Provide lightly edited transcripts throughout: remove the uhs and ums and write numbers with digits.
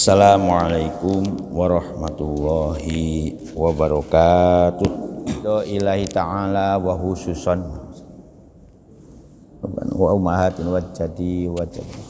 Assalamualaikum warahmatullahi wabarakatuh. Ilahi ta'ala wa khususan wa ummahatin wa jadi wa jadi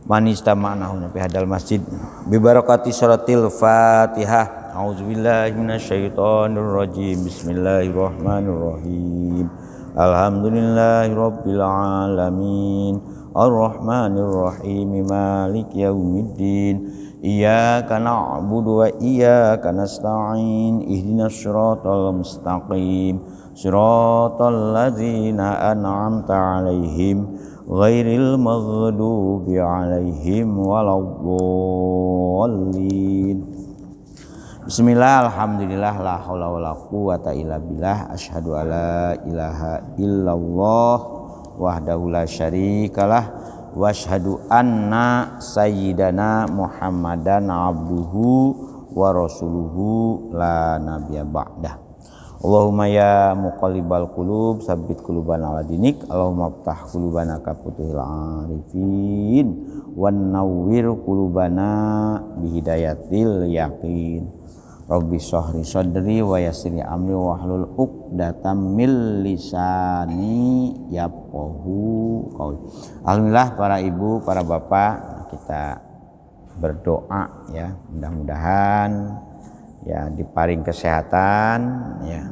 man istama'nahu fi hadal masjid bi barakati suratil Fatihah. A'udzubillahi minasyaitonir rajim. Bismillahirrahmanirrahim. Alhamdulillahirabbil alamin. Ar-Rahmanir Rahim. Maliki yaumiddin. Iyyaka na'budu wa iyyaka nasta'in. Ihdinas siratal mustaqim. Siratal ladzina an'amta 'alaihim ghairil maghdubi 'alaihim waladdallin. Bismillah, alhamdulillah, la haula wala quwata illa billah. Asyhadu alla ilaha illallah wahdahu la syarikalah wa asyhadu anna sayyidana Muhammadan abduhu wa rasuluhu la nabiyya ba'dah. Allahumma ya muqallibal qulub tsabbit qulubana ala dinik. Allahumma iftah qulubana ka futuhil arifin wan nawwir qulubana bi hidayatil yaqin. Rabbi shrah sadri wa yassir amri wahlul 'uqdatam min lisani yafqahu qauli. Alhamdulillah, para ibu, para bapak, kita berdoa ya, mudah-mudahan ya diparing kesehatan ya,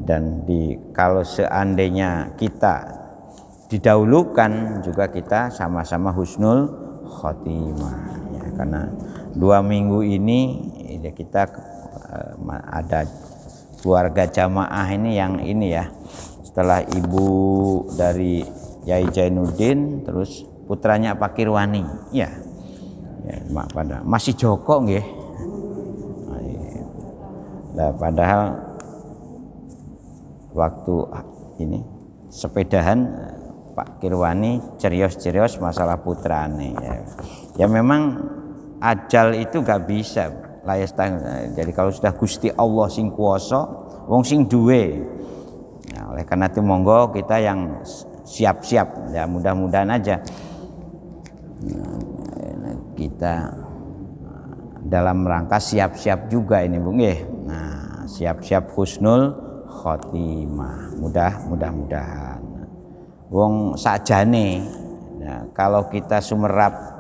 dan kalau seandainya kita didahulukan juga kita sama-sama husnul khotimah ya, karena 2 minggu ini ya kita ada keluarga jamaah ini yang ini ya, setelah ibu dari Yai Jainuddin terus putranya Pak Kirwani ya, pada masih Joko nggih. Nah, padahal waktu ini sepedahan Pak Kirwani cerios-cerios masalah putrane ya. Ya memang ajal itu gak bisa layas tang. Jadi kalau sudah Gusti Allah sing kuwasa, wong sing duwe. Nah, oleh karena itu monggo kita yang siap-siap ya, mudah-mudahan aja kita dalam rangka siap-siap juga ini Bung nggih. Nah, siap-siap husnul khotimah. Mudah-mudahan. Wong sakjane nah, kalau kita sumerap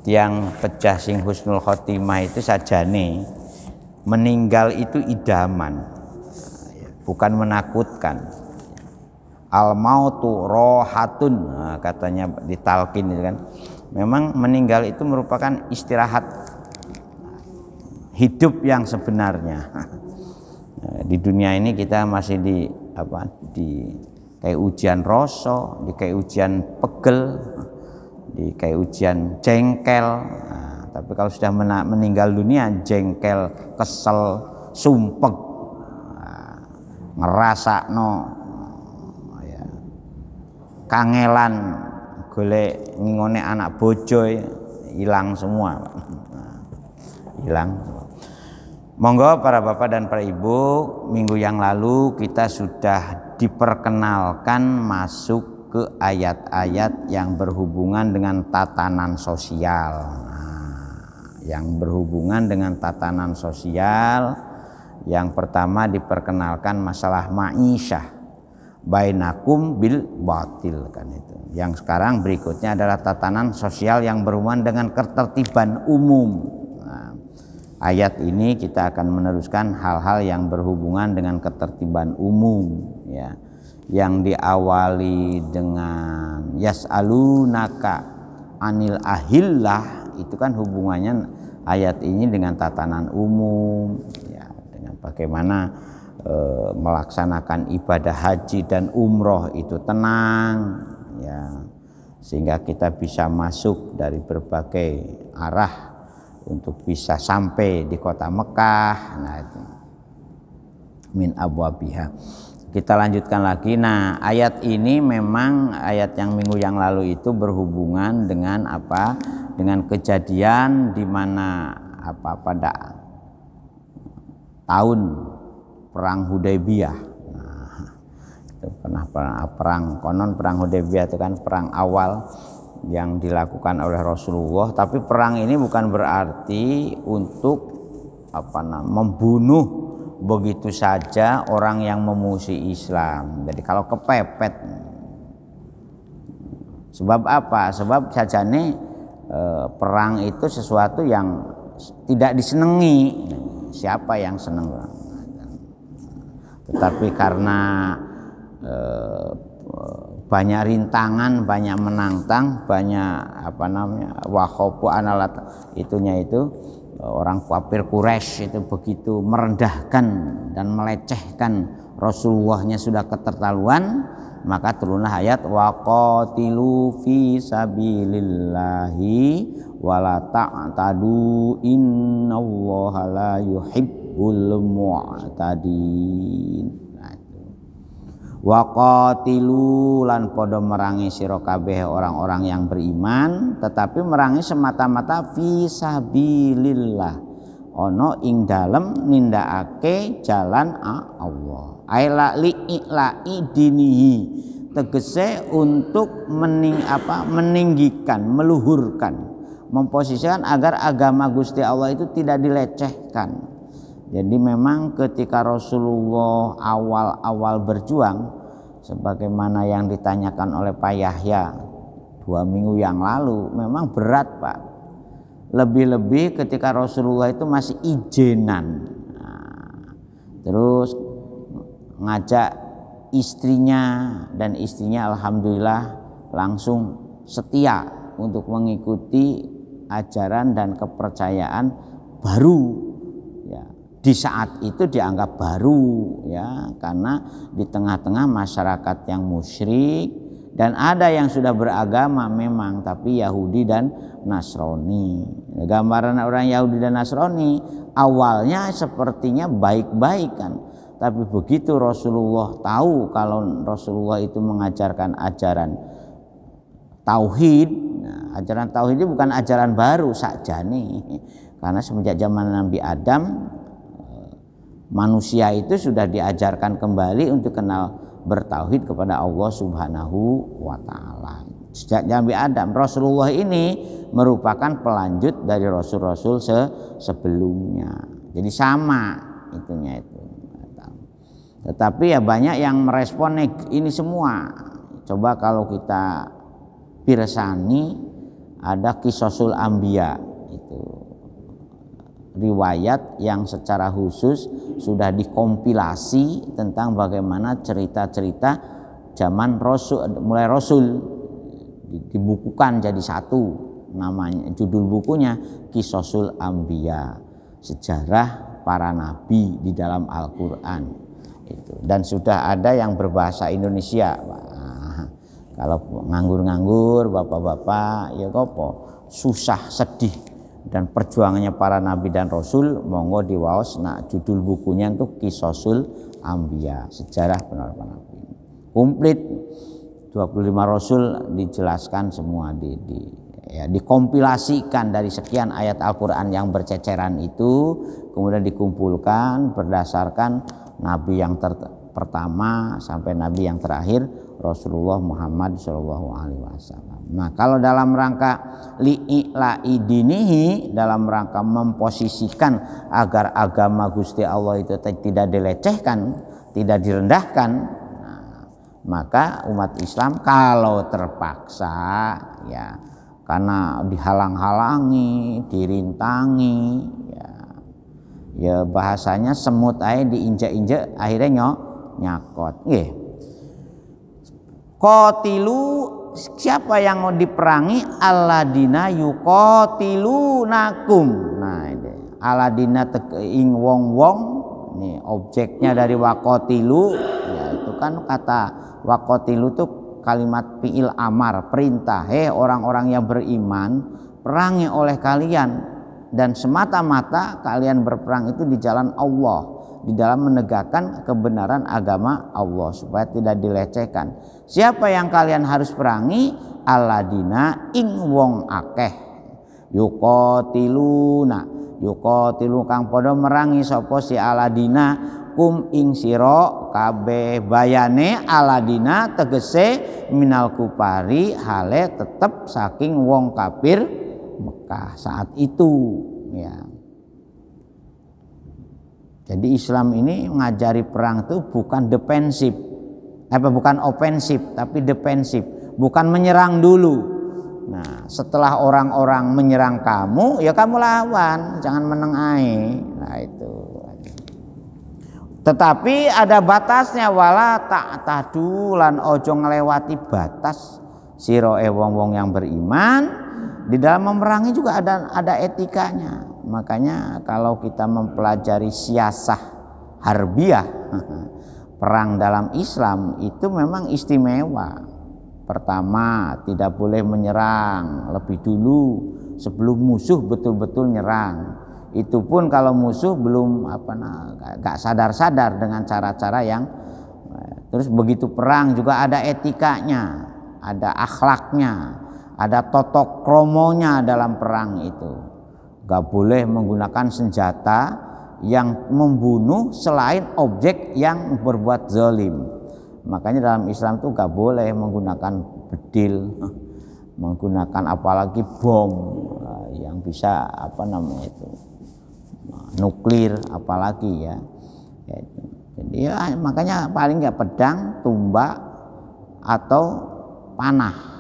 yang pecah sing husnul khotimah itu sajane meninggal itu idaman, bukan menakutkan. Al mautu rohatun, nah, katanya di talqin itu kan. Memang meninggal itu merupakan istirahat hidup yang sebenarnya. Di dunia ini kita masih di kayak ujian rasa, di kayak ujian pegel, di kayak ujian jengkel. Nah, tapi kalau sudah meninggal dunia, jengkel, kesel, sumpek, ngerasakno ya, kangelan golek ngingone anak bojo hilang semua. Hilang. Monggo para bapak dan para ibu, minggu yang lalu kita sudah diperkenalkan masuk ke ayat-ayat yang berhubungan dengan tatanan sosial. Nah, yang berhubungan dengan tatanan sosial, yang pertama diperkenalkan masalah ma'isyah bainakum bil batil kan itu. Yang sekarang berikutnya adalah tatanan sosial yang berhubungan dengan ketertiban umum. Ayat ini kita akan meneruskan hal-hal yang berhubungan dengan ketertiban umum ya, yang diawali dengan yas'alunaka anil ahillah. Itu kan hubungannya ayat ini dengan tatanan umum ya, dengan bagaimana melaksanakan ibadah haji dan umroh itu tenang ya, sehingga kita bisa masuk dari berbagai arah untuk bisa sampai di kota Mekah. Nah, itu min abwabiha. Kita lanjutkan lagi. Nah, ayat ini memang ayat yang minggu yang lalu itu berhubungan dengan apa? Dengan kejadian di mana apa pada tahun perang Hudaybiyah. Nah, itu pernah perang konon perang Hudaybiyah itu kan perang awal yang dilakukan oleh Rasulullah. Tapi perang ini bukan berarti untuk membunuh begitu saja orang yang memusuhi Islam. Jadi kalau kepepet, sebab apa? Sebab sajane perang itu sesuatu yang tidak disenangi. Siapa yang senang? Tetapi karena banyak rintangan, banyak menantang, banyak wakhofu analat itunya itu, orang kafir Quraisy itu begitu merendahkan dan melecehkan Rasulullahnya sudah keterlaluan, maka turunlah ayat waqatilu fi sabilillahi wala ta'tadu innallaha la yuhibbul mu'tadin. Waqatilu lan podo merangi sira kabeh orang-orang yang beriman, tetapi merangi semata-mata fi sabilillah, ana ing dalem nindakake jalan Allah. Aila li'la'i dinihi, tegese untuk meninggikan, meluhurkan, memposisikan agar agama Gusti Allah itu tidak dilecehkan. Jadi memang ketika Rasulullah awal-awal berjuang, sebagaimana yang ditanyakan oleh Pak Yahya 2 minggu yang lalu, memang berat Pak. Lebih-lebih ketika Rasulullah itu masih ijenan. Terus ngajak istrinya, dan istrinya alhamdulillah langsung setia untuk mengikuti ajaran dan kepercayaan baru. Di saat itu dianggap baru, ya, karena di tengah-tengah masyarakat yang musyrik, dan ada yang sudah beragama memang, tapi Yahudi dan Nasrani. Gambaran orang Yahudi dan Nasrani awalnya sepertinya baik-baik kan, tapi begitu Rasulullah tahu kalau Rasulullah itu mengajarkan ajaran tauhid, ajaran tauhid itu bukan ajaran baru saja nih, karena semenjak zaman Nabi Adam manusia itu sudah diajarkan kembali untuk kenal bertauhid kepada Allah Subhanahu wa taala. Sejak Nabi Adam, Rasulullah ini merupakan pelanjut dari rasul-rasul sebelumnya. Jadi sama itunya itu. Tetapi ya banyak yang merespon ini semua. Coba kalau kita pirsani, ada Qisasul Anbiya itu, riwayat yang secara khusus sudah dikompilasi tentang bagaimana cerita-cerita zaman Rasul, mulai Rasul, dibukukan jadi satu, namanya judul bukunya Qisasul Anbiya, sejarah para nabi di dalam Al-Qur'an itu. Dan sudah ada yang berbahasa Indonesia. Kalau nganggur-nganggur bapak-bapak ya kopo susah sedih dan perjuangannya para nabi dan rasul, monggo diwaos judul bukunya untuk Qisasul Anbiya, sejarah para nabi. Komplit 25 rasul dijelaskan semua, dikompilasikan dari sekian ayat Al-Qur'an yang berceceran itu, kemudian dikumpulkan berdasarkan nabi yang pertama sampai nabi yang terakhir, Rasulullah Muhammad SAW. Nah, kalau dalam rangka li'ila'i dinihi, dalam rangka memposisikan agar agama Gusti Allah itu tidak dilecehkan, tidak direndahkan, maka umat Islam kalau terpaksa, ya, karena dihalang-halangi, dirintangi, ya bahasanya semut aja diinjak-injak akhirnya nyakot. Nggih. Qatilu, siapa yang mau diperangi? Alladina yuqatilunakum. Nah, ini Alladina ing wong-wong, nih objeknya dari waqatilu, ya itu kan kata waqatilu itu kalimat fi'il amar, perintah. Orang-orang yang beriman, perangi oleh kalian, dan semata-mata kalian berperang itu di jalan Allah, di dalam menegakkan kebenaran agama Allah supaya tidak dilecehkan. Siapa yang kalian harus perangi? Alladina ing wong akeh, yuqatiluna, yuqatilu kang padha merangi sapa si Alladina kum ing sira kabeh bayane aladina tegese minal kupari hale tetep saking wong kafir Mekah saat itu ya. Jadi Islam ini ngajari perang itu bukan defensif, bukan ofensif tapi defensif, bukan menyerang dulu. Nah, setelah orang-orang menyerang kamu, ya kamu lawan, jangan menengahi. Nah, itu. Tetapi ada batasnya, wala ta'tadu lan ojo ngelewati batas sira wong-wong yang beriman. Di dalam memerangi juga ada etikanya. Makanya kalau kita mempelajari siasah harbiyah, perang dalam Islam itu memang istimewa. Pertama, tidak boleh menyerang lebih dulu sebelum musuh betul-betul nyerang. Itu pun kalau musuh belum gak sadar-sadar dengan cara-cara yang terus begitu perang juga ada etikanya, ada akhlaknya, ada totok kromonya dalam perang itu. Gak boleh menggunakan senjata yang membunuh selain objek yang berbuat zalim. Makanya dalam Islam tuh gak boleh menggunakan bedil, menggunakan apalagi bom yang bisa nuklir apalagi ya. Jadi ya makanya paling nggak pedang, tumbak atau panah.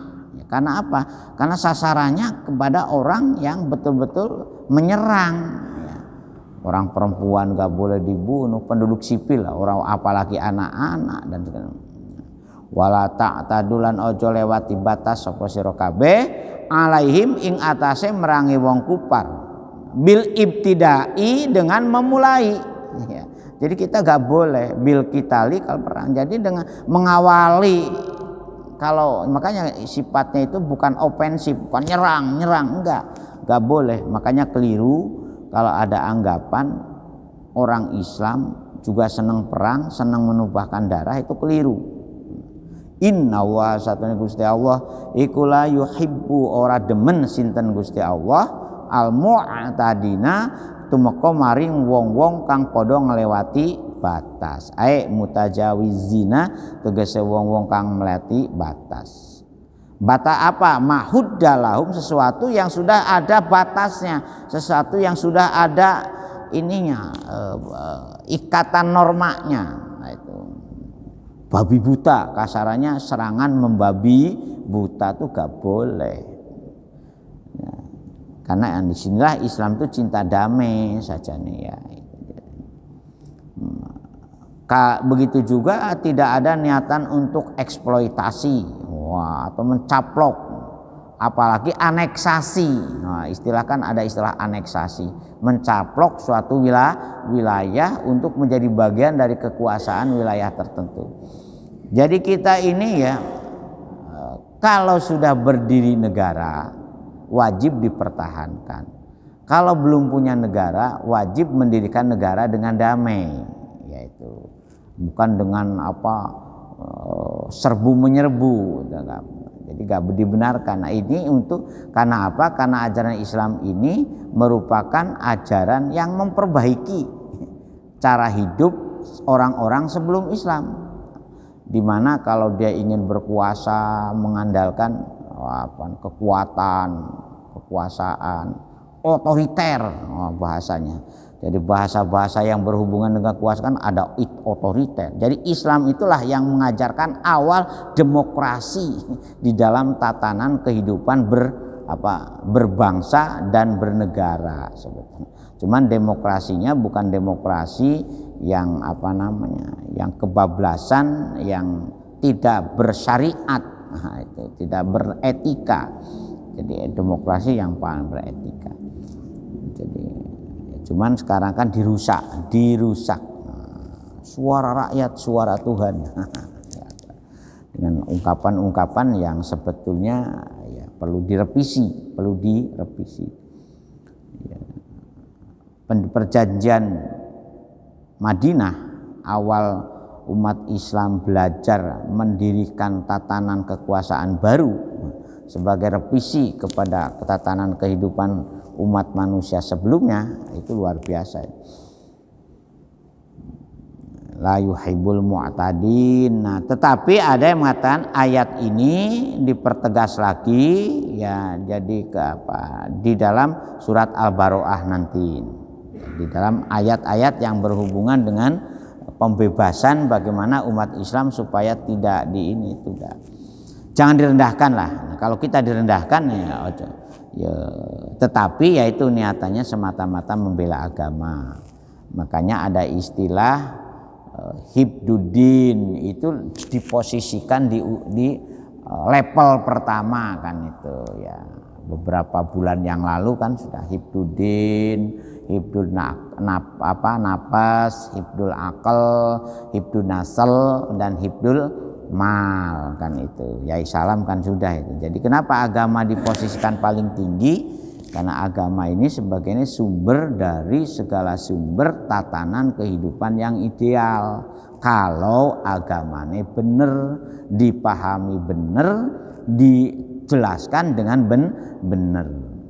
Karena apa? Karena sasarannya kepada orang yang betul-betul menyerang. Orang perempuan gak boleh dibunuh, penduduk sipil, orang apalagi anak-anak dan segala. Wala ta'tadulan ojo lewati batas sapa sira kabeh alaihim ing atase merangi wong kufar bil ibtidai dengan memulai. Ya. Jadi kita gak boleh bil kitali kalau perang. Jadi dengan mengawali, kalau makanya sifatnya itu bukan ofensif, bukan nyerang enggak boleh. Makanya keliru kalau ada anggapan orang Islam juga senang perang, senang menumpahkan darah, itu keliru. Inna wa satune Gusti Allah iku la yuhibbu ora demen sinten Gusti Allah al mu'tadina tumeka maring wong-wong kang padha nglewati batas. Mutajawizina tegese wong-wong kang melewati batas. Bata apa? Mahuddalahum, sesuatu yang sudah ada batasnya, sesuatu yang sudah ada ininya, ikatan normanya. Nah, itu babi buta, kasarannya serangan membabi buta tuh gak boleh. Ya, karena yang disinilah Islam itu cinta damai saja nih ya. Begitu juga tidak ada niatan untuk eksploitasi atau mencaplok, apalagi aneksasi. Nah, istilah kan ada istilah aneksasi, mencaplok suatu wilayah untuk menjadi bagian dari kekuasaan wilayah tertentu. Jadi kita ini ya, kalau sudah berdiri negara wajib dipertahankan. Kalau belum punya negara wajib mendirikan negara dengan damai, yaitu bukan dengan serbu menyerbu. Jadi gak dibenarkan. Nah, ini karena apa? Karena ajaran Islam ini merupakan ajaran yang memperbaiki cara hidup orang-orang sebelum Islam. Dimana kalau dia ingin berkuasa mengandalkan kekuasaan otoriter bahasanya. Jadi bahasa-bahasa yang berhubungan dengan kekuasaan ada otoriter. Jadi Islam itulah yang mengajarkan awal demokrasi di dalam tatanan kehidupan berbangsa dan bernegara sebetulnya. Cuman demokrasinya bukan demokrasi yang yang kebablasan, yang tidak bersyariat, itu tidak beretika. Jadi demokrasi yang paling beretika. Jadi cuman sekarang kan dirusak. Suara rakyat, suara Tuhan. Dengan ungkapan-ungkapan yang sebetulnya ya, perlu direvisi. Ya. Perjanjian Madinah, awal umat Islam belajar mendirikan tatanan kekuasaan baru sebagai revisi kepada tatanan kehidupan umat manusia sebelumnya, itu luar biasa. la yuhibbul mu'tadin. Nah, tetapi ada yang mengatakan ayat ini dipertegas lagi ya, jadi ke apa? Di dalam surat Al-Baroah nanti. Di dalam ayat-ayat yang berhubungan dengan pembebasan bagaimana umat Islam supaya tidak di ini tidak. Jangan direndahkan lah. Nah, kalau kita direndahkan ya, tetapi yaitu niatannya semata-mata membela agama. Makanya ada istilah hibduddin, itu diposisikan di level pertama kan itu ya. Beberapa bulan yang lalu kan sudah hibduddin, hibdul nafas, hibdul akal, hibdul nasal, dan hibdul mal kan itu. Ya salam kan sudah itu. Jadi kenapa agama diposisikan paling tinggi? Karena agama ini sebagainya sumber dari segala sumber tatanan kehidupan yang ideal. Kalau agamanya benar, dipahami benar, dijelaskan dengan benar.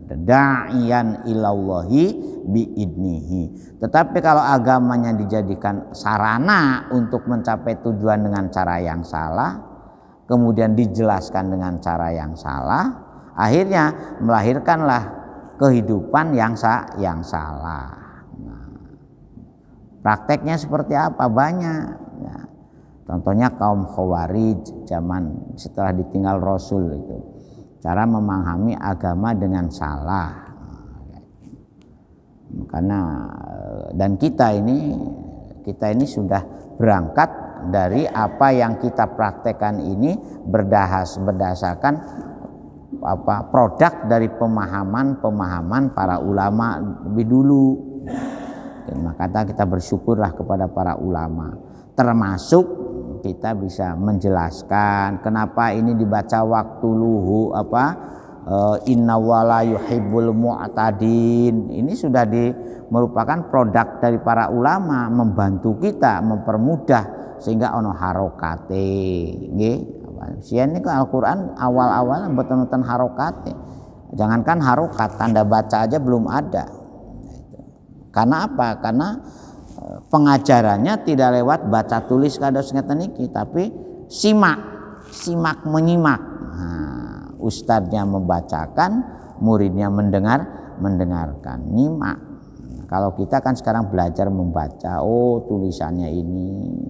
Da'iyan ilallahi biidnihi. Tetapi kalau agamanya dijadikan sarana untuk mencapai tujuan dengan cara yang salah, kemudian dijelaskan dengan cara yang salah, akhirnya melahirkanlah kehidupan yang salah. Nah, prakteknya seperti apa? Banyak ya. Contohnya kaum Khawarij zaman setelah ditinggal Rasul itu, cara memahami agama dengan salah. Karena dan kita ini sudah berangkat dari apa yang kita praktekkan ini berdasarkan produk dari pemahaman para ulama lebih dulu. Maka kita bersyukurlah kepada para ulama, termasuk kita bisa menjelaskan kenapa ini dibaca waktu luhu inna wala yuhibbul mu'tadin. Ini sudah merupakan produk dari para ulama, membantu kita, mempermudah sehingga ono harokate nggih. Sian ini Al-Quran awal-awal betul-betul harokatnya. Jangankan harokat, tanda baca aja belum ada. Karena apa? Karena pengajarannya tidak lewat baca tulis kados ngeten iki, tapi simak menyimak. Nah, ustadznya membacakan, muridnya mendengarkan, nyimak. Kalau kita kan sekarang belajar membaca, tulisannya ini.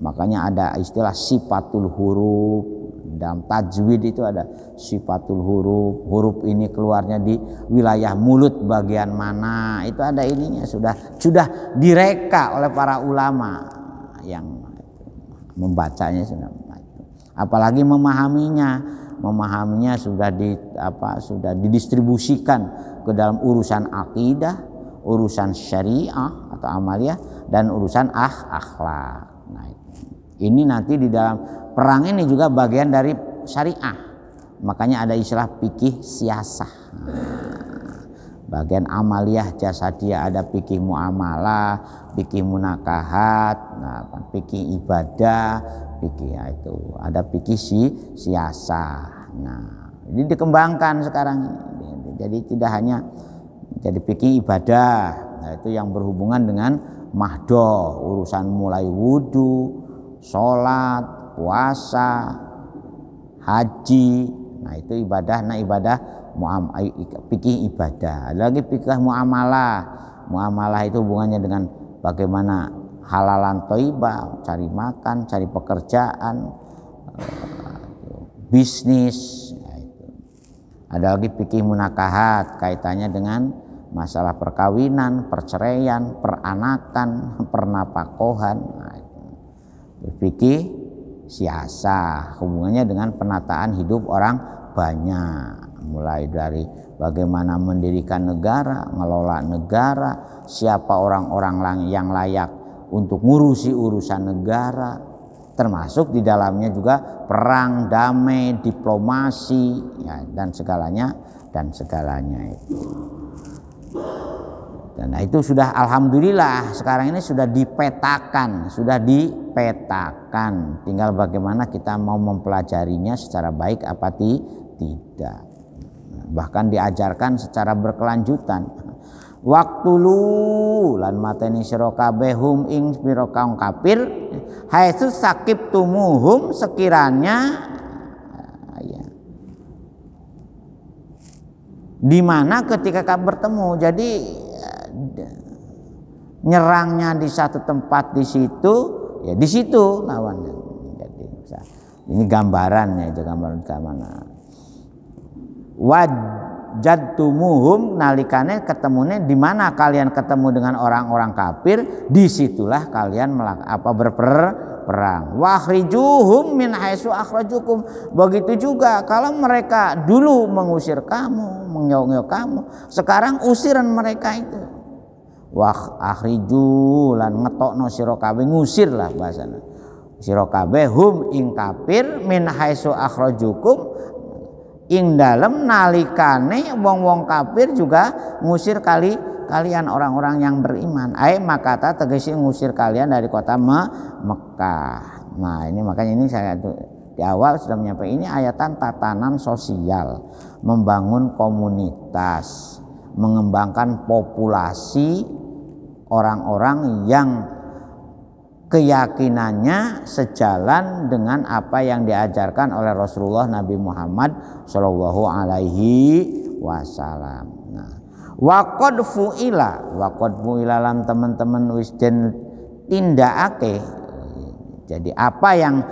Makanya ada istilah sifatul huruf. Dalam tajwid itu ada sifatul huruf. Huruf ini keluarnya di wilayah mulut bagian mana. Itu ada ininya, sudah direka oleh para ulama yang membacanya sudah. Apalagi memahaminya sudah didistribusikan ke dalam urusan akidah, urusan syariah atau amaliyah, dan urusan akhlak. Nah, ini nanti di dalam perang ini juga bagian dari syariah. Makanya ada istilah fikih siasah. Bagian amaliyah jasadiyah ada fikih muamalah, fikih munakahat, fikih ibadah, fikih itu ada fikih siasah. Nah, ini dikembangkan sekarang. Jadi tidak hanya jadi fikih ibadah, nah, itu yang berhubungan dengan mahdoh, urusan mulai wudhu, sholat, puasa, haji. Nah itu ibadah. Nah ibadah fikih ibadah. Ada lagi fikih muamalah. Muamalah itu hubungannya dengan bagaimana halalan thayyibah, cari makan, cari pekerjaan, bisnis. Nah, itu. Ada lagi fikih munakahat, kaitannya dengan masalah perkawinan, perceraian, peranakan, pernapakohan. Nah, fikih siasah hubungannya dengan penataan hidup orang banyak, mulai dari bagaimana mendirikan negara, ngelola negara, siapa orang-orang yang layak untuk ngurusi urusan negara, termasuk di dalamnya juga perang, damai, diplomasi, ya, dan segalanya itu. Nah itu sudah alhamdulillah sekarang ini sudah dipetakan, tinggal bagaimana kita mau mempelajarinya secara baik apa tidak. Bahkan diajarkan secara berkelanjutan. Waqtulu lan mateni sira kabeh hum ing pira kaum kafir haitsu saqibtumuhum sekiranya ya, di mana ketika kamu bertemu. Jadi nyerangnya di satu tempat di situ, ya di situ lawannya. Jadi ini gambarannya, itu gambaran ke mana. Wajadtumuhum nalikane ketemunya di mana kalian ketemu dengan orang-orang kafir, disitulah kalian berperang. Wakhrijuhum min haitsu akhrajukum. Begitu juga kalau mereka dulu mengusir kamu, mengeok-ngeok kamu, sekarang usiran mereka itu. Wah akhriju lan ngetokno sira kabeh, ngusir lah bahasana sira kabeh hum ing kafir min haitsu akhrajukum ing dalem nalikane wong-wong kafir juga ngusir kalian orang-orang yang beriman. Maka tegese ngusir kalian dari kota Mekah. Nah ini makanya ini saya di awal sudah menyampaikan, ini ayatan tatanan sosial, membangun komunitas, mengembangkan populasi orang-orang yang keyakinannya sejalan dengan apa yang diajarkan oleh Rasulullah Nabi Muhammad Shallallahu Alaihi Wasallam. Nah, waqad fu'ila lan teman-teman wis den tindakake. Jadi apa yang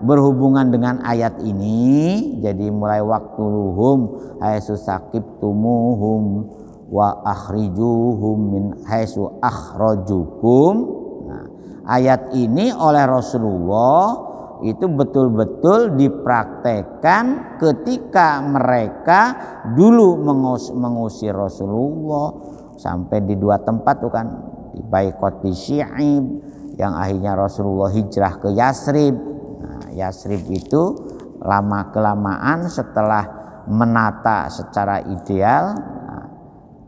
berhubungan dengan ayat ini, jadi mulai waqtuluhum haitsu saqibtumuhum wa akhrijuhum min haitsu akhrajukum. Nah, ayat ini oleh Rasulullah itu betul-betul dipraktekkan ketika mereka dulu mengusir Rasulullah sampai di dua tempat tuh kan, di Baikot di Syi'ib yang akhirnya Rasulullah hijrah ke Yasrib. Nah, Yasrib itu lama kelamaan setelah menata secara ideal,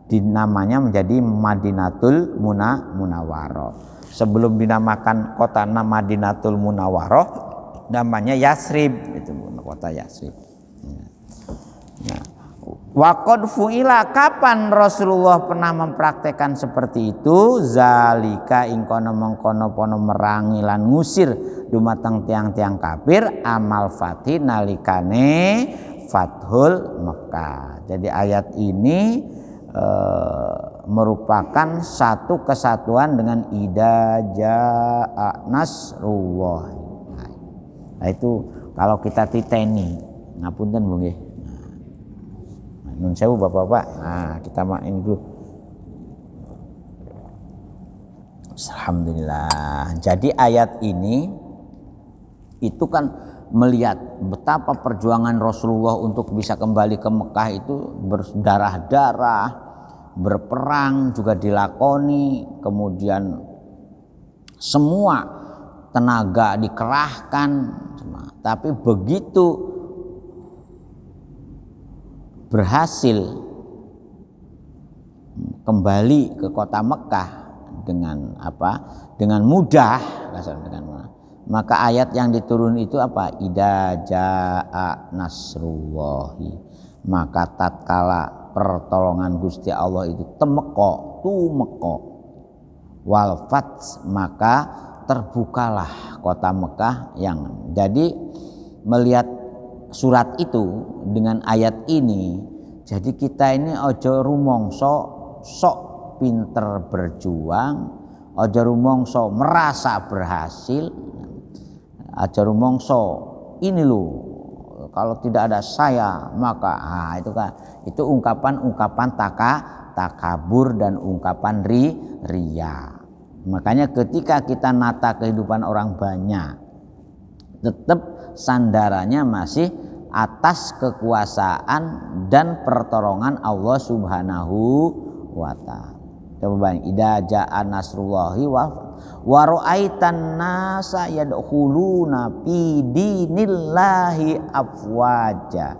dinamanya menjadi Madinatul Munawwarah. Sebelum dinamakan kota Madinatul Munawwarah, namanya Yasrib, itu kota Yasrib. Nah, waqad fu'ila, kapan Rasulullah pernah mempraktekkan seperti itu? Zalika ing kono mengkono pono merangi lan ngusir dumateng tiang-tiang kafir amal fathi nalikane Fathul Mekah. Jadi ayat ini merupakan satu kesatuan dengan idza jaa nasrullah. Nah, itu kalau kita titeni, ngapunten Bu nggih. Nah, nun sewu Bapak-bapak. Nah, kita main dulu. Alhamdulillah. Jadi ayat ini itu kan melihat betapa perjuangan Rasulullah untuk bisa kembali ke Mekah itu berdarah-darah, berperang juga dilakoni, kemudian semua tenaga dikerahkan, tapi begitu berhasil kembali ke kota Mekah dengan dengan mudah, maka ayat yang diturun itu apa? Idza jaa nasrullahi, maka tatkala pertolongan Gusti Allah itu tumeka wal fath, maka terbukalah kota Mekah. Yang jadi melihat surat itu dengan ayat ini, jadi kita ini ojo rumongso sok pinter berjuang, ojo rumongso merasa berhasil, ojo rumongso ini loh kalau tidak ada saya maka itu kan, itu ungkapan-ungkapan takabur dan ungkapan riya. Makanya ketika kita nata kehidupan orang banyak, tetap sandarannya masih atas kekuasaan dan pertolongan Allah Subhanahu wa ta'ala. Coba bayangin, idza jaa nasrullahi wa ra'aitan nasa yadkhuluna fi dinillahi afwaja.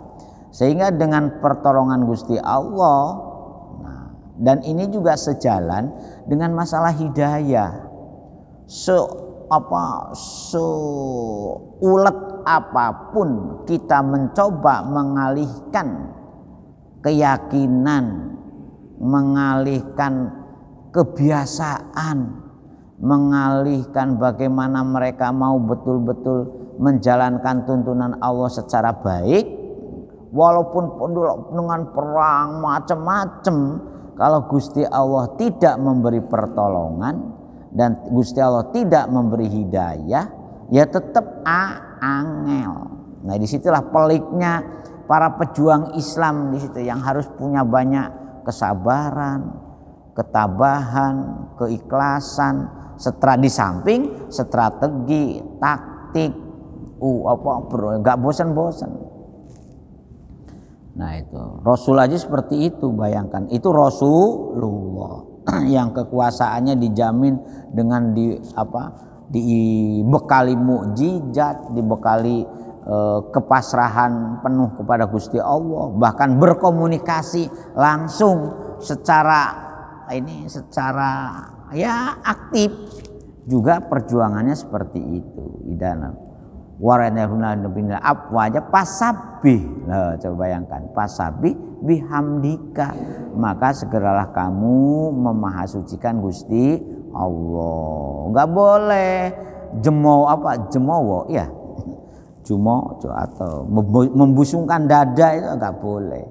Sehingga dengan pertolongan Gusti Allah, dan ini juga sejalan dengan masalah hidayah. Seulet apapun kita mencoba mengalihkan keyakinan mengalihkan kebiasaan, mengalihkan bagaimana mereka mau betul-betul menjalankan tuntunan Allah secara baik, walaupun dengan perang macam-macam, kalau Gusti Allah tidak memberi pertolongan dan Gusti Allah tidak memberi hidayah, ya tetap angel. Nah, disitulah peliknya para pejuang Islam di situ, yang harus punya banyak kesabaran, ketabahan, keikhlasan, di samping strategi, taktik, nggak bosan-bosan. Nah itu Rasul aja seperti itu, bayangkan itu Rasulullah yang kekuasaannya dijamin dengan dibekali mukjizat, dibekali kepasrahan penuh kepada Gusti Allah, bahkan berkomunikasi langsung secara ya aktif. Juga perjuangannya seperti itu. Idana wajah pasabih. Nah, coba bayangkan, pasabih bihamdika, maka segeralah kamu memahasucikan Gusti Allah. Enggak boleh jemowo ya. Jumo atau membusungkan dada, itu enggak boleh.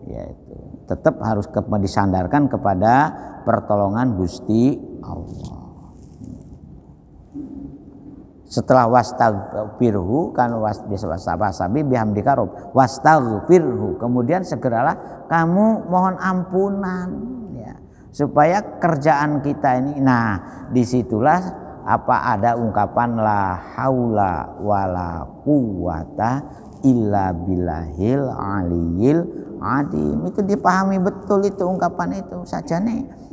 Ya itu tetap harus disandarkan kepada pertolongan Gusti Allah. Setelah wastaghfirhu kan wasabi bihamdika rabb wastaghfirhu, kemudian segeralah kamu mohon ampunan ya, supaya kerjaan kita ini. Nah, disitulah ada ungkapan la haula wala quwata illa billahil aliyil adim. Itu dipahami betul itu ungkapan itu saja nih.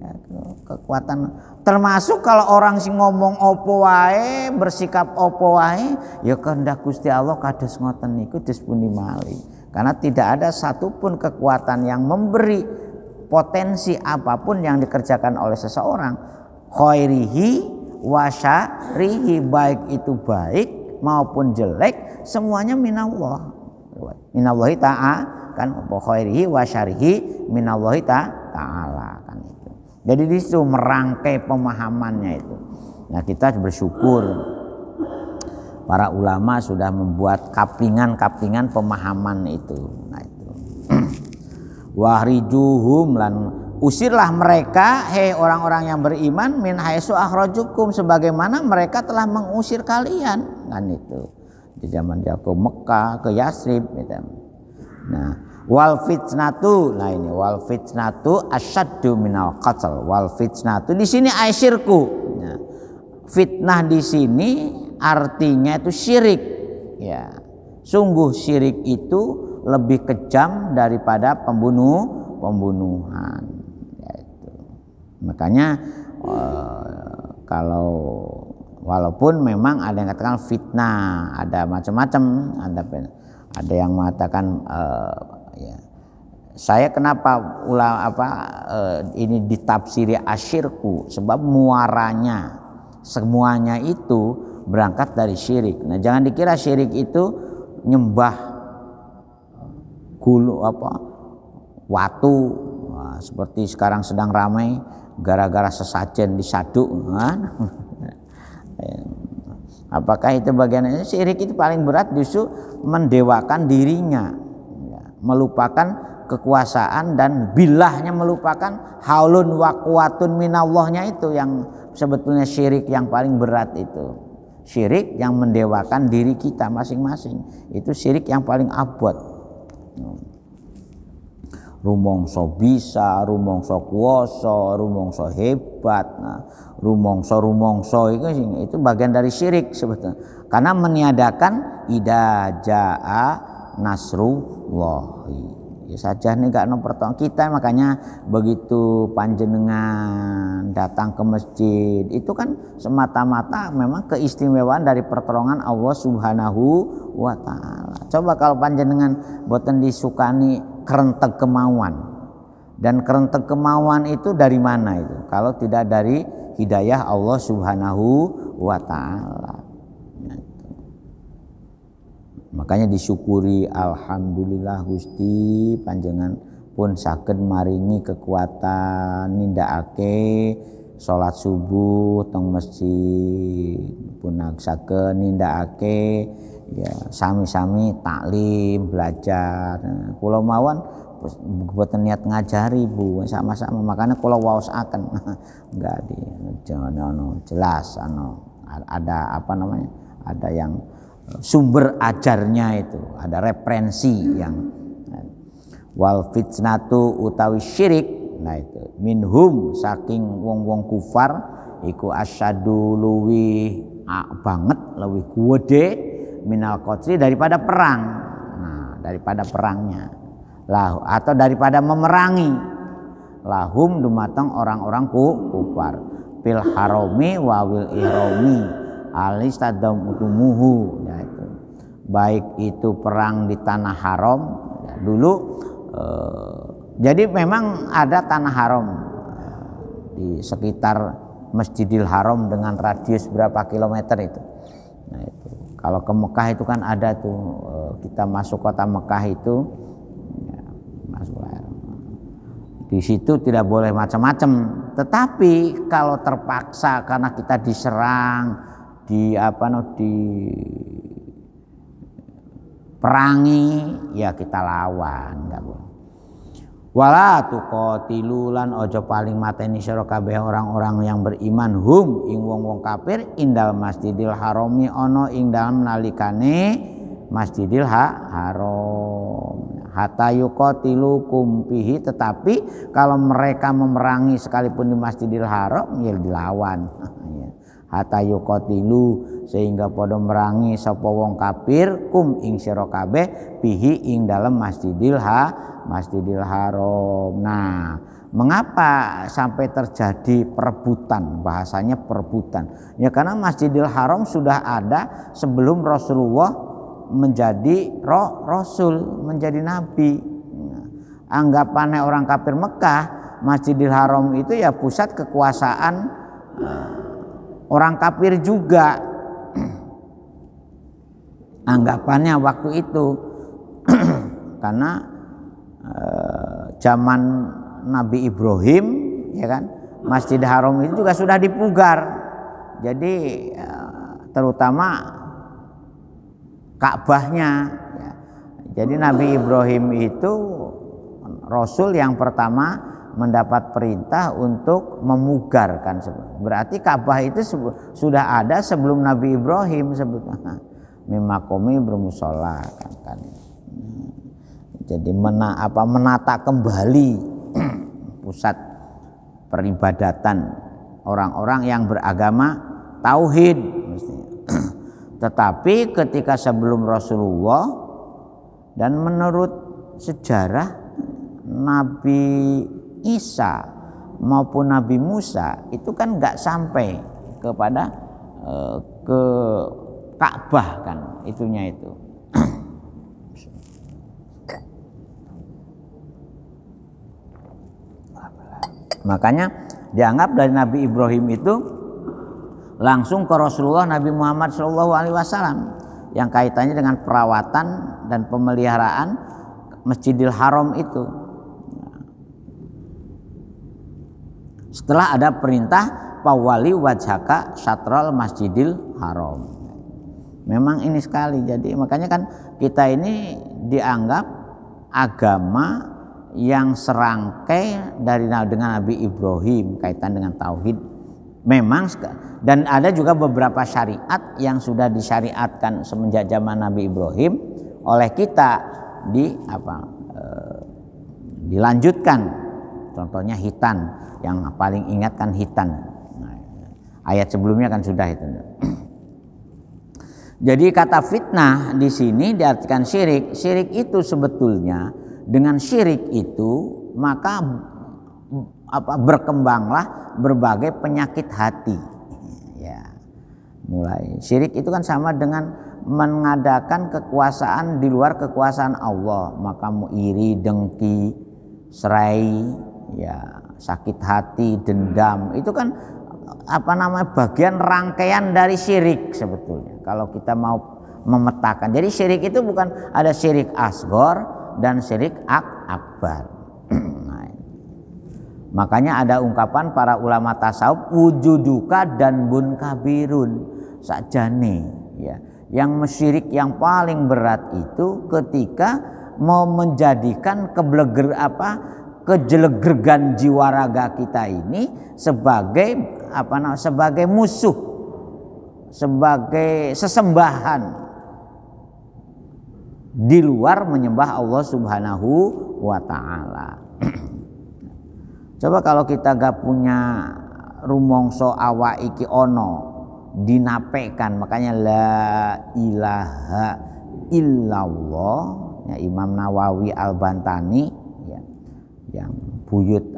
Ya, kekuatan, termasuk kalau orang sing ngomong opo wae, bersikap opo wae, ya kehendak Gusti Allah kados ngoten niku dispuni malih. Karena tidak ada satupun kekuatan yang memberi potensi apapun yang dikerjakan oleh seseorang, khairihi wa syarrihi, baik itu baik maupun jelek, semuanya minallah. Minallahi ta'ala kan, khairihi wa syarrihi minallahi ta'ala kan itu. Jadi di situ merangkai pemahamannya itu. Nah, kita bersyukur para ulama sudah membuat kaplingan-kaplingan pemahaman itu. Nah itu. Wahrijuhum, lan usirlah mereka, hei orang-orang yang beriman, min haitsu akhrajukum, sebagaimana mereka telah mengusir kalian kan itu. Di zaman dia ke Mekah, ke Yasrib gitu. Nah, wal fitnatu, nah ini wal fitnatu asyaddu minal qatl. Wal fitnatu di sini aisyirku. Nah, fitnah di sini artinya itu syirik. Ya, sungguh syirik itu lebih kejam daripada pembunuhan. Ya, itu. Makanya kalau walaupun memang ada yang katakan fitnah, ada macam-macam, ada yang mengatakan ya, saya kenapa ini ditafsiri asyirku, sebab muaranya semuanya itu berangkat dari syirik. Nah, jangan dikira syirik itu nyembah watu. Nah, seperti sekarang sedang ramai gara-gara sesajen disaduk. Apakah itu bagiannya? Syirik itu paling berat justru mendewakan dirinya, ya, melupakan kekuasaan dan bilahnya, melupakan haulun wa quwatun minallahnya, itu yang sebetulnya syirik yang paling berat itu. Syirik yang mendewakan diri kita masing-masing, itu syirik yang paling abot. Rumongso bisa, rumongso kuoso, rumongso hebat. Nah, rumongso itu bagian dari syirik sebetulnya. Karena meniadakan idza jaa nasrullahi. Ya saja nih gak pertolongan kita, makanya begitu panjenengan datang ke masjid itu kan semata-mata memang keistimewaan dari pertolongan Allah Subhanahu wa taala. Coba kalau panjenengan boten disukani kerentek kemauan, dan kerentek kemauan itu dari mana itu? Kalau tidak dari hidayah Allah Subhanahu wa taala. Makanya disyukuri, alhamdulillah Gusti panjenengan pun saged maringi kekuatan nindakake salat subuh teng masjid, pun saged nindakake ya sami-sami taklim belajar. Kula mawon boten niat ngajari Bu, sama-sama makanya kula waosaken enggak di jelas ada apa namanya, ada yang sumber ajarnya itu, ada referensi yang wal fitnatu utawi syirik. Nah itu minhum saking wong-wong kufar iku asyadu luwih banget luwih gede minal qatli daripada perang. Nah daripada perangnya lah atau daripada memerangi lahum dumateng orang-orang kufar fil harami wawil ihrami alistadam utumuhu. Ya itu baik itu perang di tanah haram ya, dulu jadi memang ada tanah haram di sekitar Masjidil Haram dengan radius berapa kilometer itu. Nah itu kalau ke Mekah itu kan ada tuh kita masuk kota Mekah itu ya, masuk di situ tidak boleh macam-macam. Tetapi kalau terpaksa karena kita diserang di perangi ya kita lawan, enggak boleh. Wala tuqatilu lan ojo paling mateni sira kabeh orang-orang yang beriman hum ing wong-wong kafir indal Masjidil Harami ana ing dalem nalikane Masjidil Haram hatta yuqatilukum fihi, tetapi kalau mereka memerangi sekalipun di Masjidil Haram ya dilawan. Hatta yuqatilu sehingga padha merangi sapa wong kafir kum ing sira kabeh fihi ing dalem Masjidil Haram. Nah, mengapa sampai terjadi perebutan? Bahasanya perebutan. Ya karena Masjidil Haram sudah ada sebelum Rasulullah menjadi rasul, menjadi nabi. Nah, anggapannya orang kafir Mekah, Masjidil Haram itu ya pusat kekuasaan orang kafir juga. Anggapannya waktu itu karena zaman Nabi Ibrahim ya kan Masjid Haram itu juga sudah dipugar. Jadi terutama Ka'bahnya ya. Jadi Nabi Ibrahim itu rasul yang pertama mendapat perintah untuk memugarkan. Berarti Ka'bah itu sudah ada sebelum Nabi Ibrahim sebetulnya. Mimakomi bermusola kan. Jadi menata kembali pusat peribadatan orang-orang yang beragama tauhid. Tetapi ketika sebelum Rasulullah dan menurut sejarah Nabi Isa maupun Nabi Musa itu kan nggak sampai kepada ke Ka'bah kan itunya itu. Makanya dianggap dari Nabi Ibrahim itu langsung ke Rasulullah Nabi Muhammad SAW yang kaitannya dengan perawatan dan pemeliharaan Masjidil Haram itu. Setelah ada perintah pawali wajhaka syatral Masjidil Haram. Memang ini sekali. Jadi makanya kan kita ini dianggap agama yang serangkai dengan Nabi Ibrahim kaitan dengan tauhid. Memang dan ada juga beberapa syariat yang sudah disyariatkan semenjak zaman Nabi Ibrahim oleh kita dilanjutkan. Contohnya hitan, yang paling ingat kan hitan. Nah, ayat sebelumnya kan sudah itu. Jadi kata fitnah di sini diartikan syirik. Syirik itu sebetulnya dengan syirik itu maka berkembanglah berbagai penyakit hati. Ya. Mulai syirik itu kan sama dengan mengadakan kekuasaan di luar kekuasaan Allah, maka mau iri, dengki, serai, ya, sakit hati, dendam. Itu kan bagian rangkaian dari syirik sebetulnya. Kalau kita mau memetakan. Jadi syirik itu bukan ada syirik asghar dan syirik akbar. Makanya ada ungkapan para ulama tasawuf, wujuduka dan bun kabirun, sakjane ya. Yang syirik yang paling berat itu ketika mau menjadikan kejelegergan jiwa raga kita ini sebagai sebagai musuh, sebagai sesembahan di luar menyembah Allah Subhanahu wa taala. Coba kalau kita gak punya rumongso awak iki ono dinapekan, makanya la ilaha illallah ya, Imam Nawawi Al-Bantani ya, yang buyut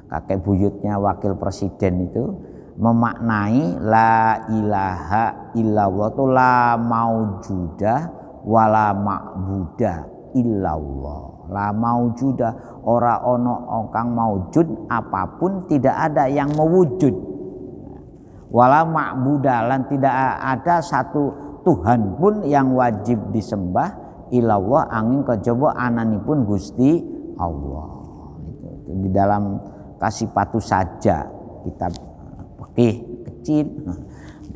kakek buyutnya wakil presiden itu memaknai la ilaha illallah itu la maujudah wala ma'budah illallah. La maujudah, ora ono kang maujud apapun, tidak ada yang mewujud. Wala ma'budah, lan tidak ada satu Tuhan pun yang wajib disembah illallah angin kejaba ananipun Gusti Allah. Itu di dalam Kasifatu Saja, kitab fikih kecil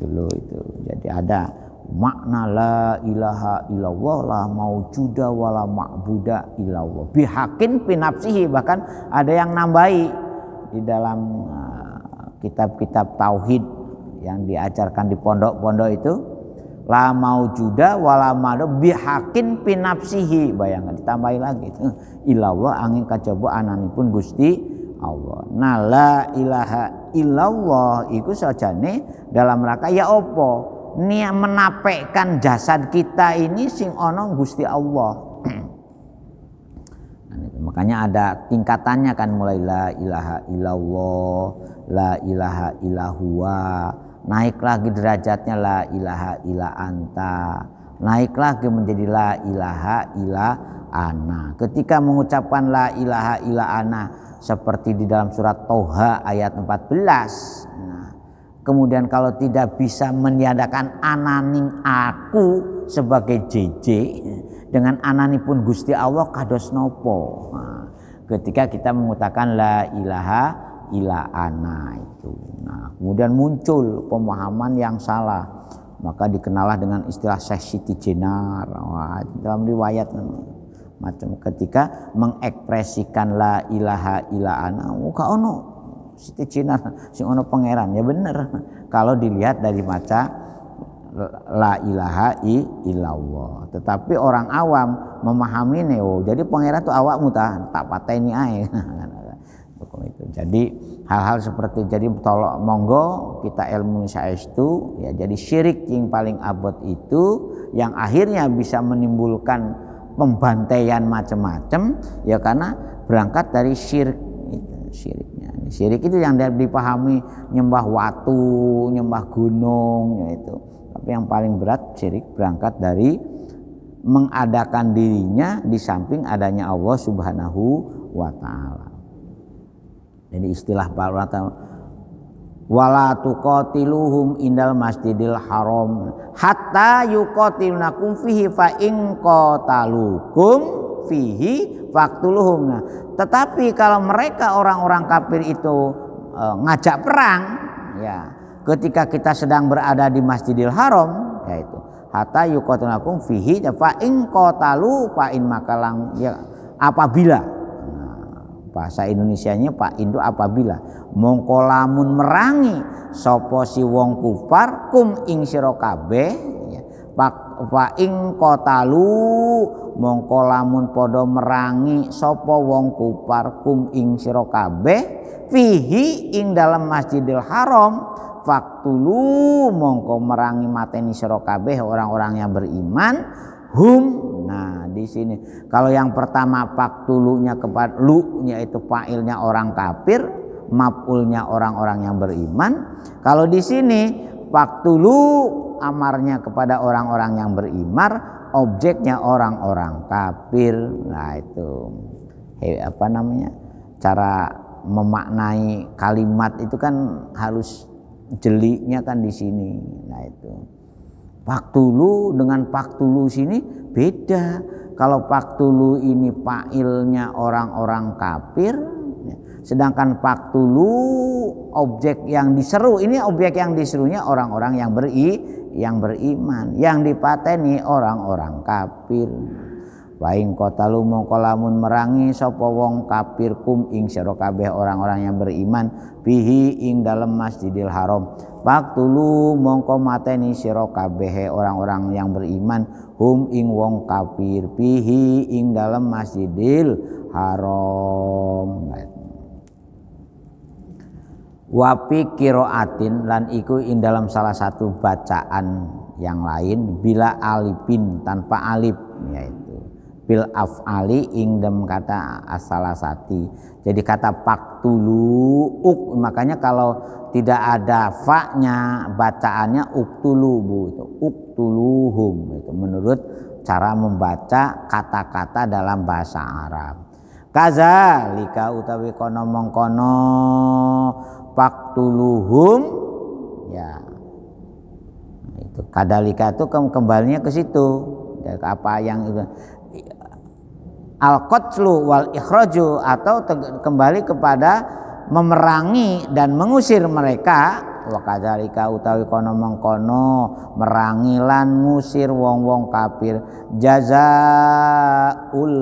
dulu itu. Jadi ada makna la ilaha illallah la maujuda wala ma'buda illallah bihakin pinapsihi, bahkan ada yang nambahi di dalam kitab-kitab tauhid yang diajarkan di pondok-pondok itu, la maujuda wala ma'buda bihakin pinapsihi, bayangkan ditambahi lagi itu illallah angin kajaba ananipun Gusti Allah. Nah la ilaha illallah iku sajane dalam rangka ya apa niat menapekkan jasad kita ini sing ono Gusti Allah. Makanya ada tingkatannya kan, mulai la ilaha illallah, la ilaha illahuwa, naik lagi derajatnya la ilaha illa anta, naik lagi menjadi la ilaha illa ana. Ketika mengucapkan la ilaha illa ana seperti di dalam surat Toha ayat 14. Kemudian kalau tidak bisa meniadakan ananing aku sebagai JJ dengan ananipun Gusti Allah kados nopo. Nah, ketika kita mengutakan la ilaha illa ana itu. Nah, kemudian muncul pemahaman yang salah. Maka dikenallah dengan istilah Syekh Siti Jenar. Wah, dalam riwayat macam ketika mengekspresikan la ilaha illa ana, gak ono Siti Jenar sing ono pangeran, ya bener kalau dilihat dari maca la ilaha illallah. Tetapi orang awam memahami jadi pangeran itu awakmu tak pateni ae. Jadi hal-hal seperti jadi tolong monggo kita ilmu saestu ya. Jadi syirik yang paling abot itu yang akhirnya bisa menimbulkan pembantaian macam-macam ya, karena berangkat dari syirik itu, syiriknya. Syirik itu yang dipahami nyembah watu, nyembah gunung yaitu. Tapi yang paling berat syirik berangkat dari mengadakan dirinya di samping adanya Allah Subhanahu wa taala. Jadi istilah para wala tuqatiluhum indal masjidil haram hatta yuqatilunakum fihi fa in qatalukum fihi faqtuluhum. Nah, tetapi kalau mereka orang-orang kafir itu ngajak perang ya, ketika kita sedang berada di Masjidil Haram yaitu hatta yuqatilunakum fihi fa in qatalu fa in makalang ya, apabila bahasa Indonesianya Pak Indo apabila mongko lamun merangi sapa si wong kufar kum ing sira kabeh ya, fa ing qatalu mongko lamun padha merangi sapa wong kufar kum ing sira kabeh fihi ing dalam Masjidil Haram faktulu mongko merangi mateni sira kabeh orang-orang yang beriman hum. Nah di sini kalau yang pertama faktulunya kepada lu-nya itu fa'ilnya orang kafir, maf'ulnya orang-orang yang beriman. Kalau di sini faktulu amarnya kepada orang-orang yang beriman, objeknya orang-orang kafir. Nah itu cara memaknai kalimat itu kan harus jeliknya kan di sini. Nah itu faktulu dengan faktulu sini beda. Kalau faktulu ini fa'ilnya orang-orang kafir, Sedangkan faktulu objek yang diseru, ini objek yang diserunya orang-orang yang beriman, yang dipateni orang-orang kafir. Wa ing qatalu mongko lamun merangi sapa wong kafir kum ing sira kabeh orang-orang yang beriman bihi ing dalem Masjidil Haram. Faktulu mongko mateni sira kabeh orang-orang yang beriman hum ing wong kafir bihi ing dalem Masjidil Haram. Wa fi qiraatin lan iku ing dalam salah satu bacaan yang lain bila alifin tanpa alif, yaitu bil af'ali ing dem kata asalasati. Jadi kata paktulu makanya kalau tidak ada fa-nya bacaannya uktulubu, itu uktuluhum, itu menurut cara membaca kata-kata dalam bahasa Arab. Kazalika utawi kono mongkono paktuluhum, ya itu kadalika itu kembalinya ke situ. Apa yang itu al-qatlu wal ikhraju, atau kembali kepada memerangi dan mengusir mereka. Wa kadzalika utawi kono mengkono merangi lan ngusir wong-wong kafir jazaul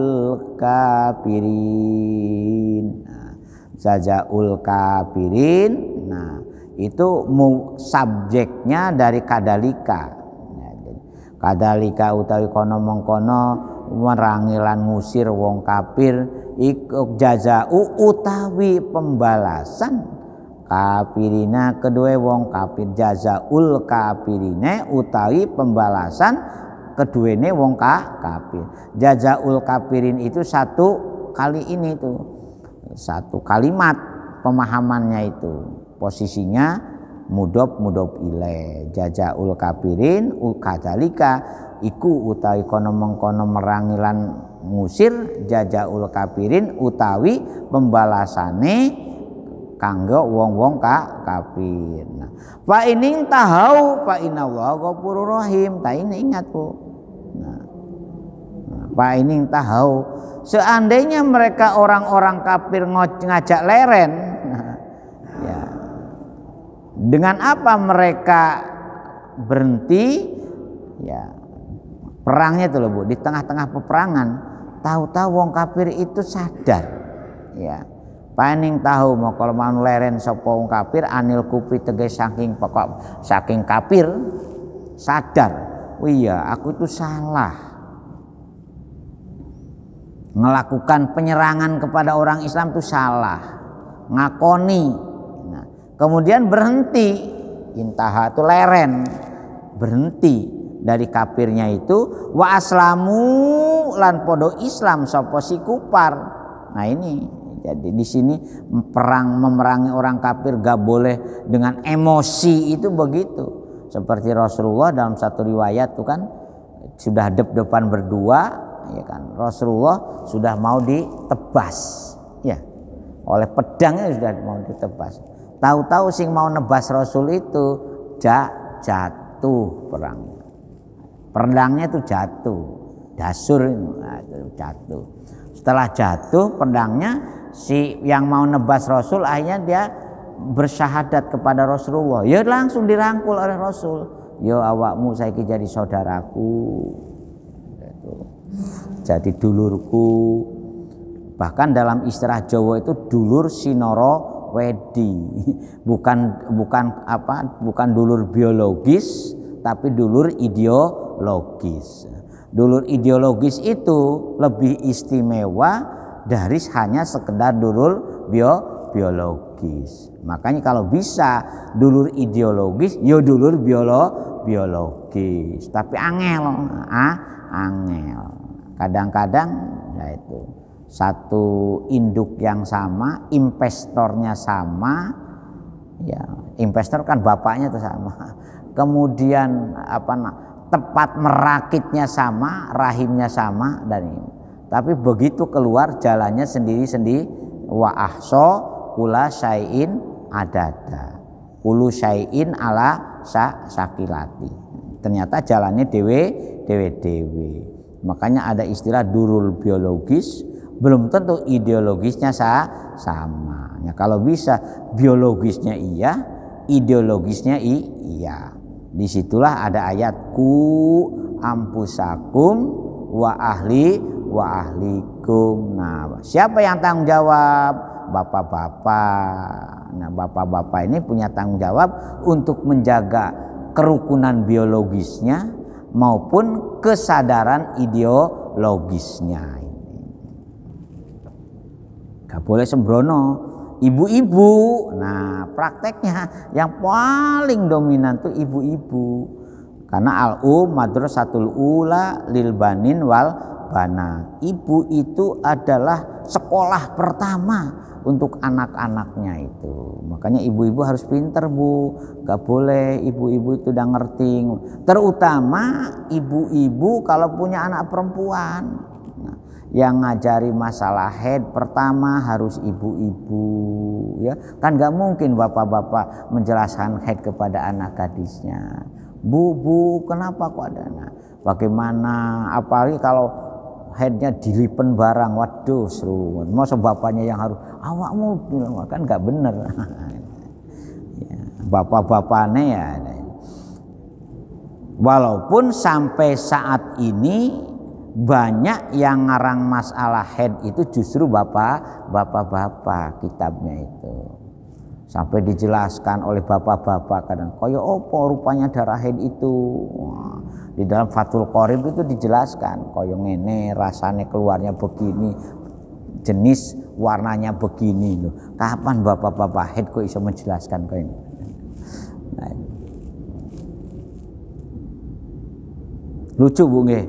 kafirin. Jazaul kafirin, nah itu subjeknya dari kadalika. Kadalika utawi kono mengkono merangi lan ngusir wong kafir iku jazau utawi pembalasan kafirina kedua wong kafir. Jazaul kafirine utawi pembalasan keduene wong kafir. Jazaul kafirin itu satu kali ini tuh, satu kalimat pemahamannya itu posisinya mudhof ilaih. Jazaul kafirin ukadzalika iku utawi kono mengkono merangi lan ngusir jazaul kafirin utawi pembalasane kanggo wong-wong kafir. Nah, fa ining tahau fa innallaha ghafurur rahim. Ta ini ingat Bu. Nah, fa ining tahau seandainya mereka orang-orang kafir ngajak leren, nah, ya dengan apa mereka berhenti? Ya perangnya itu loh Bu, di tengah-tengah peperangan tahu-tahu wong kafir itu sadar, ya paning tahu mau kalau mau leren sapa wong kafir anil kufri tegas saking pokok saking kafir sadar, oh iya aku itu salah melakukan penyerangan kepada orang Islam, itu salah, ngakoni. Kemudian berhenti, intaha itu leren, berhenti dari kafirnya itu. Wa aslamu lan podo Islam sapa si kufar. Nah ini jadi di sini memerangi orang kafir gak boleh dengan emosi, itu begitu. Seperti Rasulullah dalam satu riwayat tuh kan sudah depan berdua, ya kan Rasulullah sudah mau ditebas, ya oleh pedangnya sudah mau ditebas. Tahu-tahu sing mau nebas Rasul itu jatuh pedangnya itu jatuh, dasur itu jatuh. Setelah jatuh pedangnya, si yang mau nebas Rasul akhirnya dia bersyahadat kepada Rasulullah. Ya langsung dirangkul oleh Rasul. Yo awakmu saiki jadi saudaraku, jadi dulurku. Bahkan dalam istilah Jawa itu dulur sinoro wedi, bukan dulur biologis, tapi dulur ideologis. Dulur ideologis itu lebih istimewa dari hanya sekedar dulur biologis. Makanya kalau bisa dulur ideologis, ya dulur biologis. Tapi angel. Kadang-kadang ya itu satu induk yang sama, investornya sama, ya investor kan bapaknya itu sama. Kemudian tepat merakitnya sama, rahimnya sama, dan ini. Tapi begitu keluar jalannya sendiri-sendiri. Wa ahso kula syai'in adada, kulu syai'in ala sakilati. Ternyata jalannya dewe. Makanya ada istilah dulur biologis, belum tentu ideologisnya sama. Ya, kalau bisa biologisnya iya, ideologisnya iya. Disitulah ada ayat ku ampusakum wa ahlikum. Nah, siapa yang tanggung jawab? Bapak-bapak. Nah, bapak-bapak ini punya tanggung jawab untuk menjaga kerukunan biologisnya maupun kesadaran ideologisnya. Gak boleh sembrono. Ibu-ibu, nah prakteknya yang paling dominan tuh ibu-ibu. Karena madrasatul ula lil banin wal banat. Ibu itu adalah sekolah pertama untuk anak-anaknya itu. Makanya ibu-ibu harus pinter, Bu. Gak boleh ibu-ibu itu udah ngerti. Terutama ibu-ibu kalau punya anak perempuan. Nah, yang ngajari masalah haid pertama harus ibu-ibu, ya. Kan gak mungkin bapak-bapak menjelaskan haid kepada anak gadisnya. Bu, kenapa kok ada anak? Bagaimana? Apalagi kalau headnya dilipen barang, waduh seru. Masa bapaknya yang harus awakmu kan nggak bener. Ya, bapak-bapaknya ya. Walaupun sampai saat ini banyak yang ngarang masalah head itu justru bapak-bapak kitabnya itu. Sampai dijelaskan oleh bapak-bapak kadang koyo opo rupanya darah haid itu. Wah, di dalam Fathul Qorib itu dijelaskan koyo ngene rasanya keluarnya begini, jenis warnanya begini loh. Kapan bapak-bapak haid kok bisa menjelaskan koyo ini? Nah, lucu Bu nggih.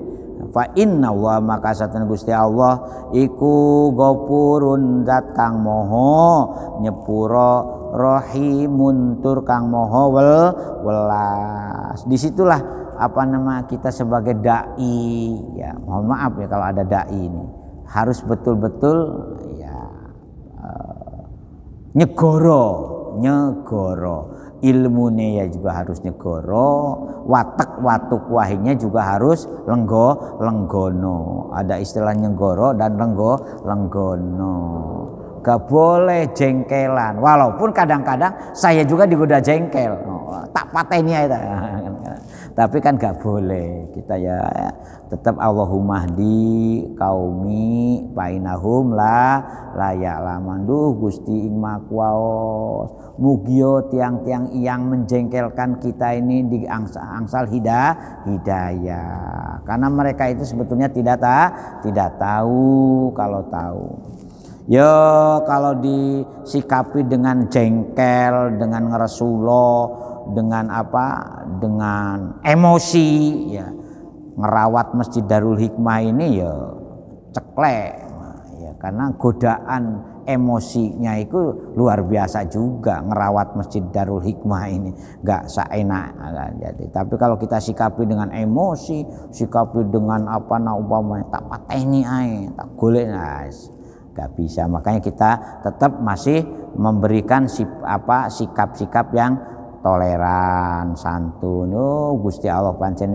Fa inna wa maka satene Gusti Allah iku Ghafurun zat kang moho nyepuro Rahimun tur kang moho welas. Disitulah kita sebagai dai, ya mohon maaf ya kalau ada dai ini harus betul-betul ya nyegoro ilmunya ya juga harus nyegoro, watuk wahidnya juga harus lenggono. Ada istilah nyegoro dan lenggono. Gak boleh jengkelan, walaupun kadang-kadang saya juga digoda jengkel, tak pateni aja. Tapi kan gak boleh kita ya tetap Allahumma hdi qaumi bainahum la ya'lamun. Gusti ing makwaos mugio tiang-tiang yang menjengkelkan kita ini di angsal hidayah. Karena mereka itu sebetulnya tidak tahu. Kalau tahu ya kalau disikapi dengan jengkel, dengan ngeresulo, dengan dengan emosi ya, ngerawat Masjid Darul Hikmah ini ya ceklek ya, karena godaan emosinya itu luar biasa juga ngerawat Masjid Darul Hikmah ini, nggak seenak jadi. Tapi kalau kita sikapi dengan emosi, sikapi dengan umpamanya tak pateni ae, tak golek nggak bisa. Makanya kita tetap masih memberikan sikap-sikap yang toleran, santun. Gusti Allah pancen.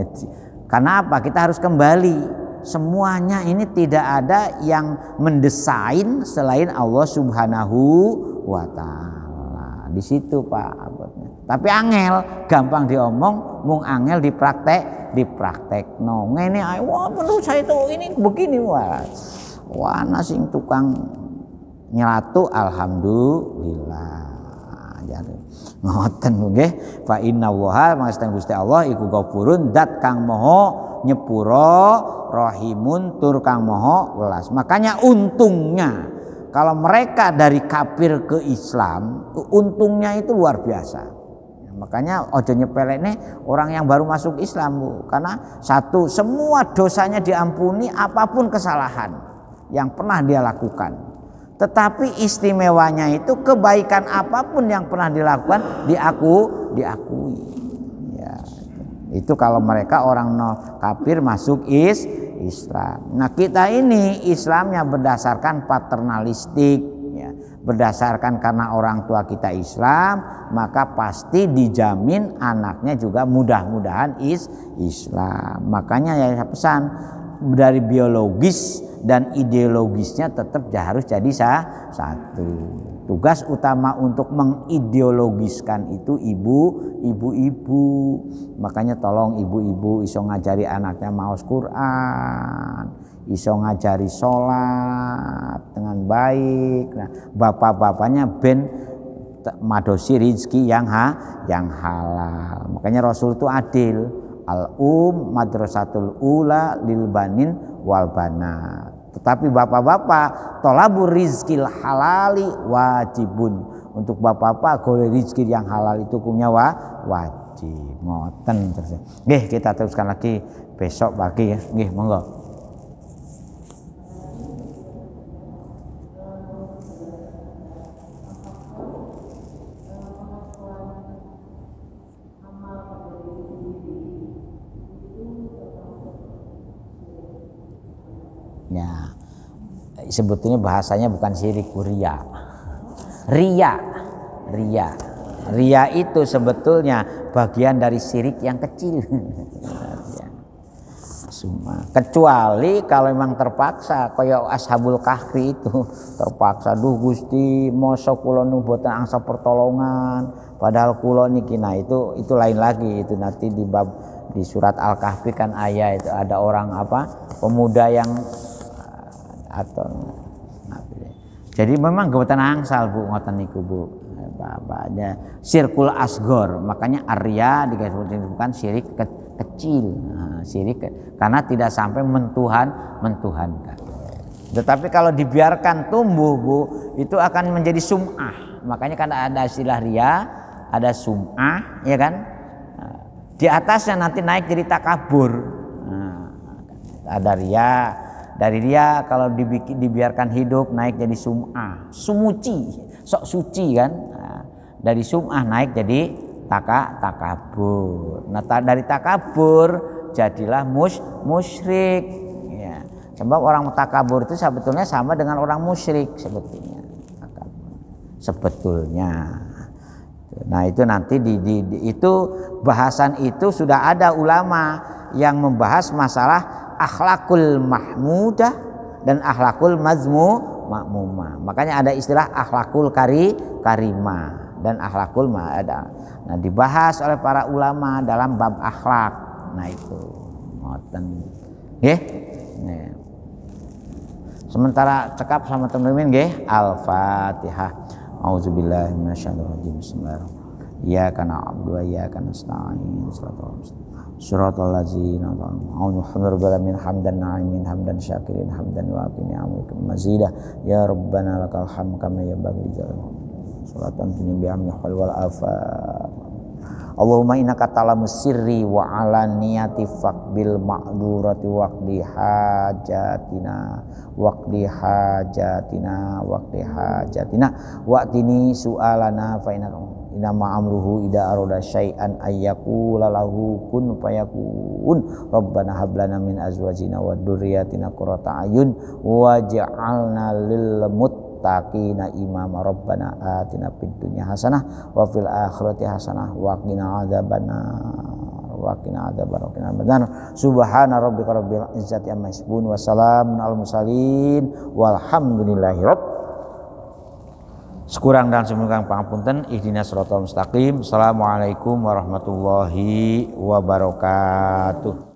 Karena apa? Kita harus kembali. Semuanya ini tidak ada yang mendesain selain Allah Subhanahu wa taala. Di situ Pak abotnya. Tapi angel gampang diomong, mung angel dipraktekno. Ngene ae, wah menurut saya itu ini begini wah. Wah sing tukang nyelatu alhamdulillah. Jadi ngoten nggih. Fa inna waha mangestane Gusti Allah iku Ghafurun zat kang moho nyepuro rahimun tur kang moho welas. Makanya untungnya kalau mereka dari kafir ke Islam, untungnya itu luar biasa. Makanya ojo nyepelekne orang yang baru masuk Islam, Bu. Karena satu, semua dosanya diampuni apapun kesalahan yang pernah dia lakukan. Tetapi istimewanya itu kebaikan apapun yang pernah dilakukan diakui. Ya, itu kalau mereka orang kafir masuk Islam. Nah kita ini Islamnya berdasarkan paternalistik, ya, berdasarkan karena orang tua kita Islam, maka pasti dijamin anaknya juga mudah-mudahan Islam. Makanya ya saya pesan, dari biologis dan ideologisnya tetap harus jadi satu. Tugas utama untuk mengideologiskan itu ibu-ibu. Makanya tolong ibu-ibu iso ngajari anaknya maos Quran, iso ngajari sholat dengan baik. Nah, bapak-bapaknya ben madosi rizki yang halal. Makanya Rasul itu adil. Madrasatul ula lil banin wal banat. Tetapi bapak-bapak tolabur rizkil halali wajibun. Untuk bapak-bapak golek rizki yang halal itu hukumnya wajib. Ngoten terus. Nggih, kita teruskan lagi besok pagi ya. Nggih, monggo. Ya, sebetulnya bahasanya bukan syirik, ria itu sebetulnya bagian dari syirik yang kecil. Kecuali kalau memang terpaksa, kayak Ashabul Kahfi itu terpaksa, duh Gusti mosok kula nu boten angsa pertolongan padahal kula niki, nah itu lain lagi. Itu nanti di surat Al-Kahfi kan ayat itu ada orang pemuda yang jadi memang boten angsal Bu, ngoten niku Bu. Ada sirkul asgor, makanya arya disebutkan syirik kecil. Nah, syirik karena tidak sampai mentuhankan. Tetapi kalau dibiarkan tumbuh Bu, itu akan menjadi sum'ah. Makanya kan ada istilah ria, ada sum'ah, ya kan? Di atasnya nanti naik jadi takabur. Nah, ada ria. Dari dia kalau dibiarkan hidup naik jadi sum'ah, sumuci, sok suci kan. Nah, dari sum'ah naik jadi takabur. Nah, dari takabur jadilah musyrik. Ya. Sebab orang takabur itu sebetulnya sama dengan orang musyrik sebetulnya. Sebetulnya. Nah, itu nanti itu bahasan itu sudah ada ulama yang membahas masalah akhlakul mahmudah dan akhlakul makmumah. Makanya ada istilah akhlakul karimah dan akhlakul ma'ada. Nah, dibahas oleh para ulama dalam bab akhlak. Nah, itu ngoten. Nggih. Nah. Sementara cekap sama teman-teman nggih, Al-Fatihah. Auzubillahi minasyaitonir rajim. Bismillahirrahmanirrahim. Iyyaka na'budu wa iyyaka nasta'in. Shiratal ladzina an'amta 'alaihim hamdan na'imin hamdan syakirin hamdan waqini amrika mazida ya rabbana lakal hamd kama yanbaghi li salatan bi amni wal afat. Allahumma innaka ta'lamus sirri wa 'alaniyati faqbil ma'dzurati waqdi hajatina waqtini su'alana fa inama amruhu ida aroda syai'an ayyakula lahu kun fayakun. Rabbana hablana min azwajina wa dzurriyyatina qurrata ayun waj'alna lil muttaqina imama. Rabbana atina fid dunya hasanah wa fil akhirati hasanah wa qina adzabannar. Subhana rabbika rabbil izzati amma yasifun wa salamun alal mursalin walhamdulillahi Sekurang dan semoga pangapunten. Ihdinas siratal mustaqim. Assalamualaikum warahmatullahi wabarakatuh.